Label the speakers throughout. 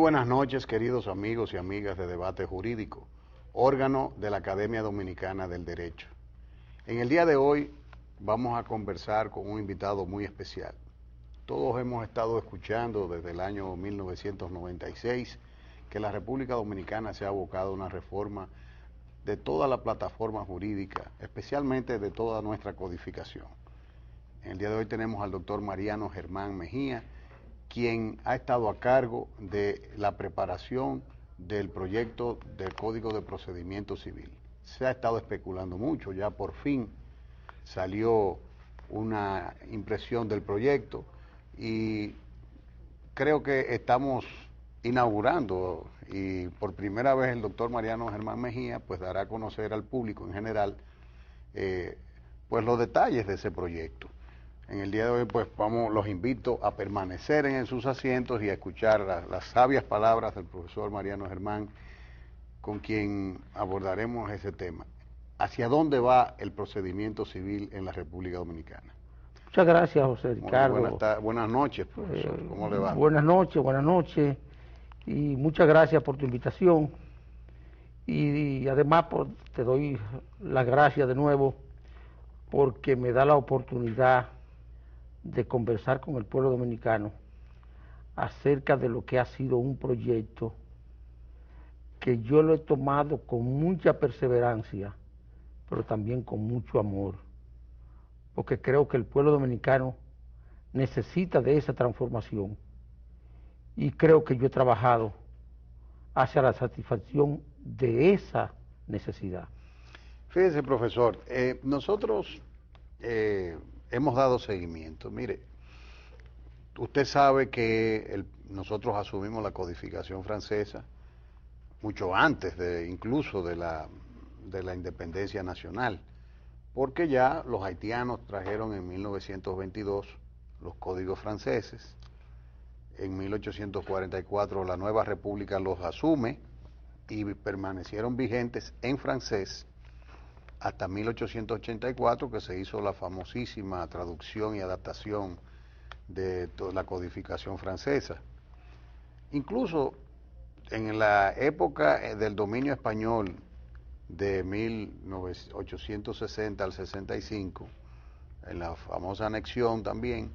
Speaker 1: buenas noches, queridos amigos y amigas de Debate Jurídico, órgano de la Academia Dominicana del Derecho. En el día de hoy vamos a conversar con un invitado muy especial. Todos hemos estado escuchando desde el año 1996 que la República Dominicana se ha abocado a una reforma de toda la plataforma jurídica, especialmente de toda nuestra codificación. En el día de hoy tenemos al doctor Mariano Germán Mejía, quien ha estado a cargo de la preparación del proyecto del Código de Procedimiento Civil. Se ha estado especulando mucho, ya por fin salió una impresión del proyecto y creo que estamos inaugurando, y por primera vez el doctor Mariano Germán Mejía pues dará a conocer al público en general pues los detalles de ese proyecto. En el día de hoy pues los invito a permanecer en sus asientos y a escuchar las sabias palabras del profesor Mariano Germán, con quien abordaremos ese tema. ¿Hacia dónde va el procedimiento civil en la República Dominicana?
Speaker 2: Muchas gracias, José Ricardo.
Speaker 1: Buenas noches, profesor. ¿Cómo le va?
Speaker 2: Buenas noches, y muchas gracias por tu invitación. Y además te doy las gracias de nuevo porque me da la oportunidad de conversar con el pueblo dominicano acerca de lo que ha sido un proyecto que yo lo he tomado con mucha perseverancia, pero también con mucho amor, porque creo que el pueblo dominicano necesita de esa transformación y creo que yo he trabajado hacia la satisfacción de esa necesidad.
Speaker 1: Fíjese, profesor, nosotros hemos dado seguimiento. Mire, usted sabe que nosotros asumimos la codificación francesa mucho antes incluso de la independencia nacional, porque ya los haitianos trajeron en 1922 los códigos franceses. En 1844 la nueva república los asume y permanecieron vigentes en francés hasta 1884, que se hizo la famosísima traducción y adaptación de toda la codificación francesa. Incluso en la época del dominio español de 1860 al 65, en la famosa anexión también,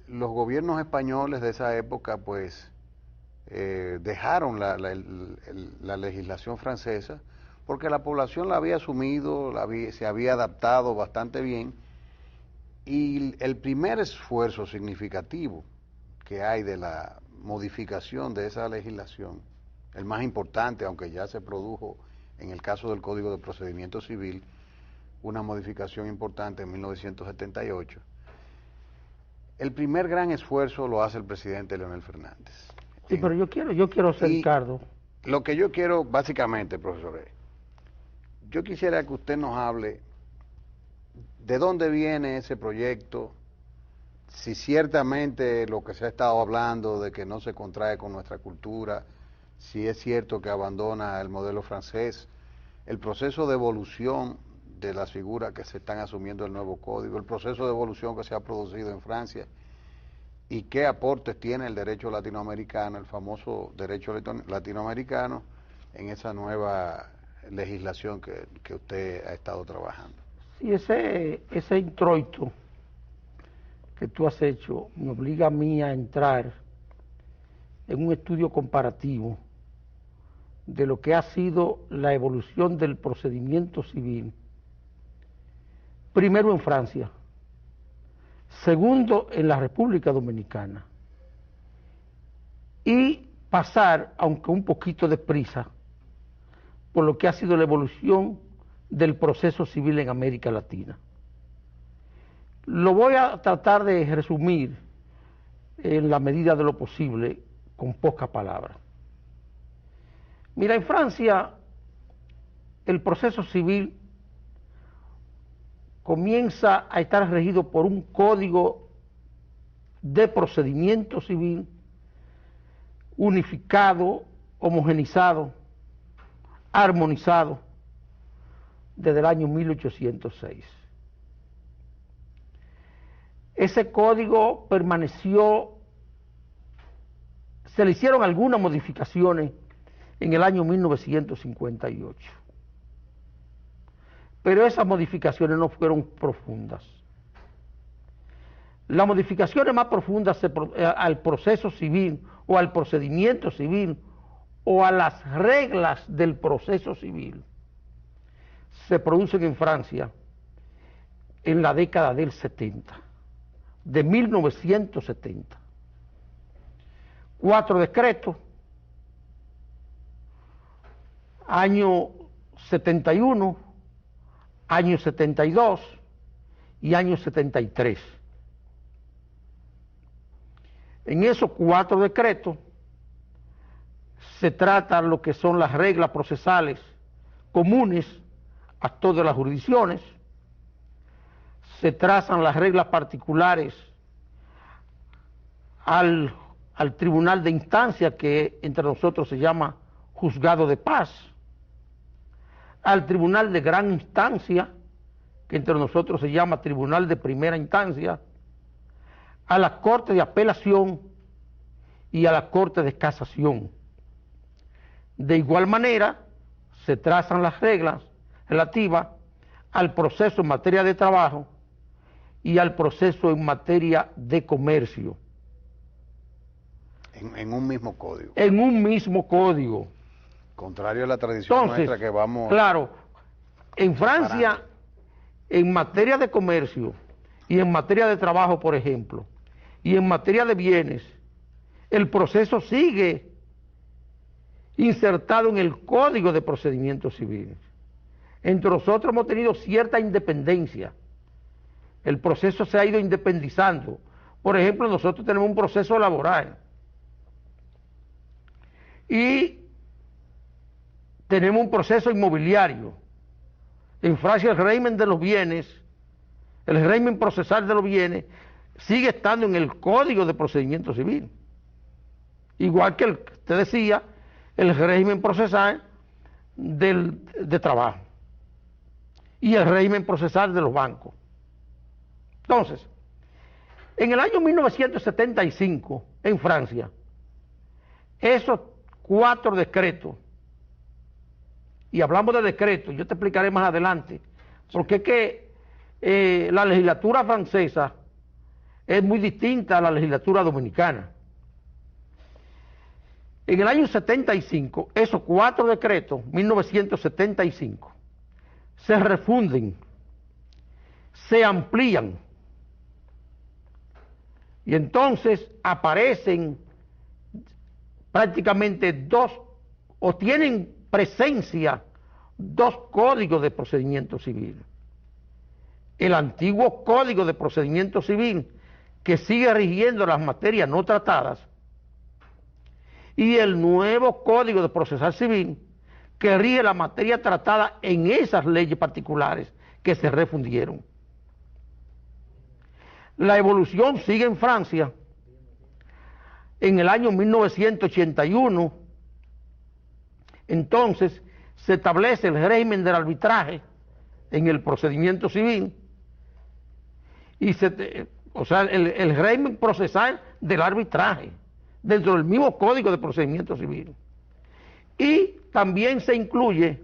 Speaker 1: los gobiernos españoles de esa época pues dejaron la legislación francesa porque la población la había asumido, se había adaptado bastante bien, y el primer esfuerzo significativo que hay de la modificación de esa legislación, el más importante, aunque ya se produjo en el caso del Código de Procedimiento Civil, una modificación importante en 1978, el primer gran esfuerzo lo hace el presidente Leonel Fernández.
Speaker 2: Sí, pero yo quiero ser, Ricardo.
Speaker 1: Lo que yo quiero básicamente, profesor, yo quisiera que usted nos hable de dónde viene ese proyecto, si ciertamente lo que se ha estado hablando de que no se contrae con nuestra cultura, si es cierto que abandona el modelo francés, el proceso de evolución de las figuras que se están asumiendo el nuevo código, el proceso de evolución que se ha producido en Francia, y qué aportes tiene el derecho latinoamericano, el famoso derecho latinoamericano, en esa nueva legislación que usted ha estado trabajando.
Speaker 2: Sí, ese introito que tú has hecho me obliga a mí a entrar en un estudio comparativo de lo que ha sido la evolución del procedimiento civil, primero en Francia, segundo en la República Dominicana, y pasar, aunque un poquito deprisa, por lo que ha sido la evolución del proceso civil en América Latina. Lo voy a tratar de resumir en la medida de lo posible, con pocas palabras. Mira, en Francia el proceso civil comienza a estar regido por un código de procedimiento civil unificado, homogenizado, armonizado desde el año 1806. Ese código permaneció se le hicieron algunas modificaciones en el año 1958. Pero esas modificaciones no fueron profundas. Las modificaciones más profundas al proceso civil o al procedimiento civil o a las reglas del proceso civil se producen en Francia en la década del 70, de 1970. 4 decretos, año 71, año 72 y año 73. En esos 4 decretos se trata lo que son las reglas procesales comunes a todas las jurisdicciones, se trazan las reglas particulares al tribunal de instancia, que entre nosotros se llama juzgado de paz, al tribunal de gran instancia, que entre nosotros se llama tribunal de primera instancia, a la corte de apelación y a la corte de casación. De igual manera, se trazan las reglas relativas al proceso en materia de trabajo y al proceso en materia de comercio.
Speaker 1: En un mismo código.
Speaker 2: En un mismo código.
Speaker 1: Contrario a la tradición nuestra que vamos...
Speaker 2: Claro, en Francia, en materia de comercio y en materia de trabajo, por ejemplo, y en materia de bienes, el proceso sigue insertado en el Código de Procedimientos Civiles. Entre nosotros hemos tenido cierta independencia. El proceso se ha ido independizando. Por ejemplo, nosotros tenemos un proceso laboral y tenemos un proceso inmobiliario. En Francia el régimen de los bienes, el régimen procesal de los bienes, sigue estando en el Código de Procedimiento Civil. Igual que te decía, el régimen procesal de trabajo y el régimen procesal de los bancos. Entonces, en el año 1975, en Francia, esos 4 decretos, y hablamos de decretos, yo te explicaré más adelante, porque es que la legislatura francesa es muy distinta a la legislatura dominicana. En el año 75, esos 4 decretos, 1975, se refunden, se amplían, y entonces aparecen prácticamente 2, o tienen presencia 2 códigos de procedimiento civil. El antiguo Código de Procedimiento Civil, que sigue rigiendo las materias no tratadas, y el nuevo Código de Procesal Civil, que rige la materia tratada en esas leyes particulares que se refundieron. La evolución sigue en Francia. En el año 1981, entonces, se establece el régimen del arbitraje en el procedimiento civil, y el régimen procesal del arbitraje, dentro del mismo Código de Procedimiento Civil. Y también se incluye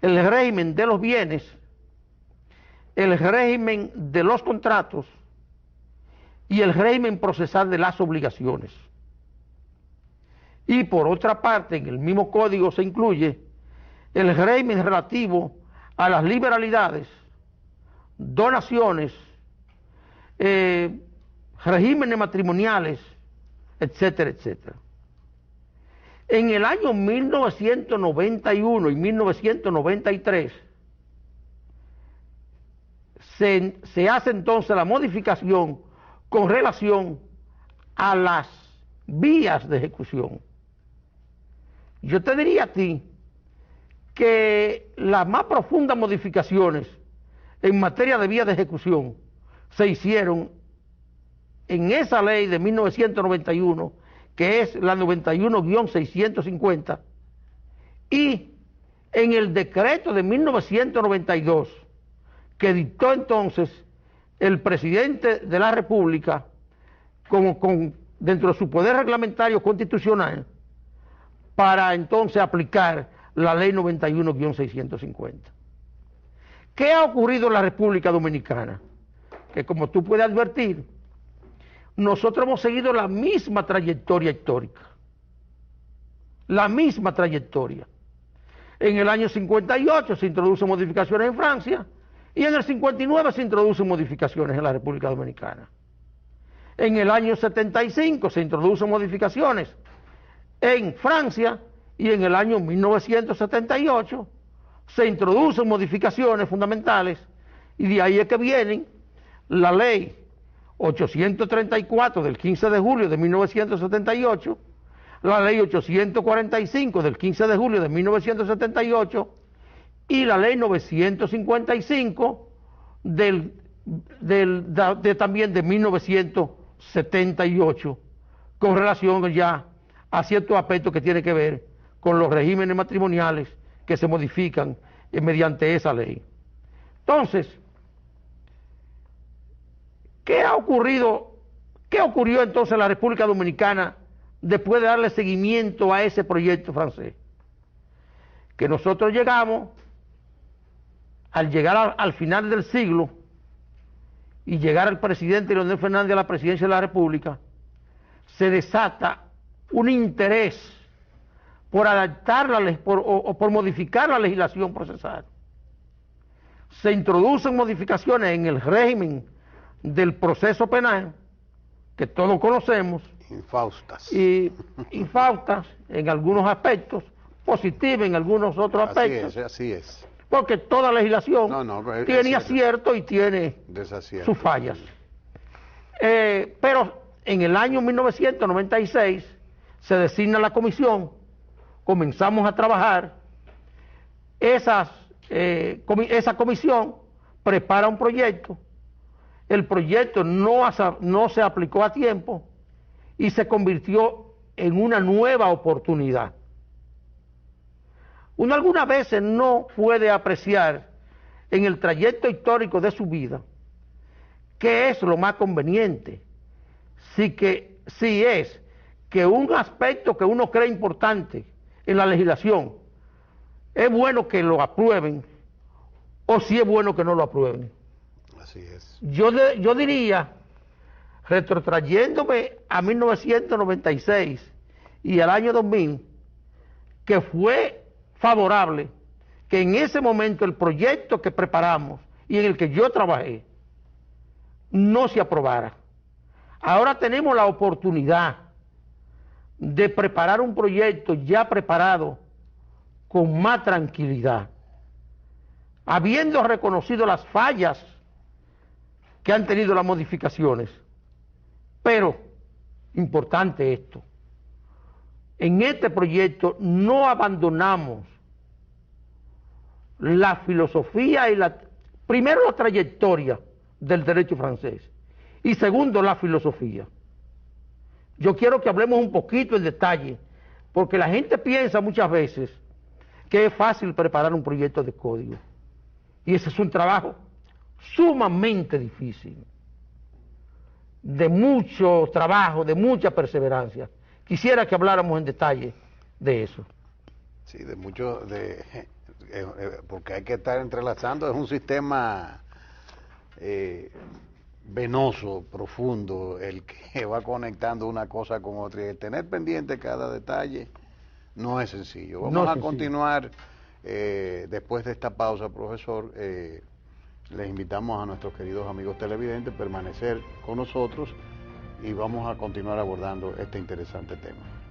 Speaker 2: el régimen de los bienes, el régimen de los contratos y el régimen procesal de las obligaciones. Y por otra parte, en el mismo código se incluye el régimen relativo a las liberalidades, donaciones, regímenes matrimoniales, etcétera, etcétera. En el año 1991 y 1993 se hace entonces la modificación con relación a las vías de ejecución. Yo te diría a ti que las más profundas modificaciones en materia de vías de ejecución se hicieron en esa ley de 1991, que es la 91-650, y en el decreto de 1992, que dictó entonces el presidente de la República con dentro de su poder reglamentario constitucional, para entonces aplicar la ley 91-650. ¿Qué ha ocurrido en la República Dominicana? Que como tú puedes advertir, nosotros hemos seguido la misma trayectoria histórica. La misma trayectoria. En el año 58 se introducen modificaciones en Francia y en el 59 se introducen modificaciones en la República Dominicana. En el año 75 se introducen modificaciones en Francia y en el año 1978 se introducen modificaciones fundamentales y de ahí es que vienen la ley 834 del 15 de julio de 1978, la ley 845 del 15 de julio de 1978 y la ley 955 también de 1978 con relación ya a ciertos aspectos que tienen que ver con los regímenes matrimoniales que se modifican mediante esa ley. Entonces, ¿qué ocurrió entonces en la República Dominicana después de darle seguimiento a ese proyecto francés? Que nosotros llegamos, al llegar al final del siglo y llegar al presidente Leonel Fernández a la presidencia de la República, se desata un interés por adaptar por modificar la legislación procesal. Se introducen modificaciones en el régimen del proceso penal, que todos conocemos, infaustas en algunos aspectos, positivas en algunos otros aspectos.
Speaker 1: Así es.
Speaker 2: Porque toda legislación tiene acierto y tiene sus fallas. Pero en el año 1996 se designa la comisión, comenzamos a trabajar, esa comisión prepara un proyecto, el proyecto no se aplicó a tiempo y se convirtió en una nueva oportunidad. Uno algunas veces no puede apreciar en el trayecto histórico de su vida qué es lo más conveniente, si es que un aspecto que uno cree importante en la legislación es bueno que lo aprueben o si es bueno que no lo aprueben.
Speaker 1: Así es.
Speaker 2: Yo diría, retrotrayéndome a 1996 y al año 2000, que fue favorable que en ese momento el proyecto que preparamos y en el que yo trabajé no se aprobara. Ahora tenemos la oportunidad de preparar un proyecto ya preparado con más tranquilidad, habiendo reconocido las fallas que han tenido las modificaciones. Pero, importante esto, en este proyecto no abandonamos la filosofía y primero la trayectoria del derecho francés y segundo la filosofía. Yo quiero que hablemos un poquito en detalle, porque la gente piensa muchas veces que es fácil preparar un proyecto de código y ese es un trabajo sumamente difícil, de mucho trabajo, de mucha perseverancia. Quisiera que habláramos en detalle de eso.
Speaker 1: Sí, porque hay que estar entrelazando, es un sistema venoso, profundo, el que va conectando una cosa con otra, y el tener pendiente cada detalle no es sencillo. Vamos a continuar después de esta pausa, profesor. Les invitamos a nuestros queridos amigos televidentes a permanecer con nosotros y vamos a continuar abordando este interesante tema.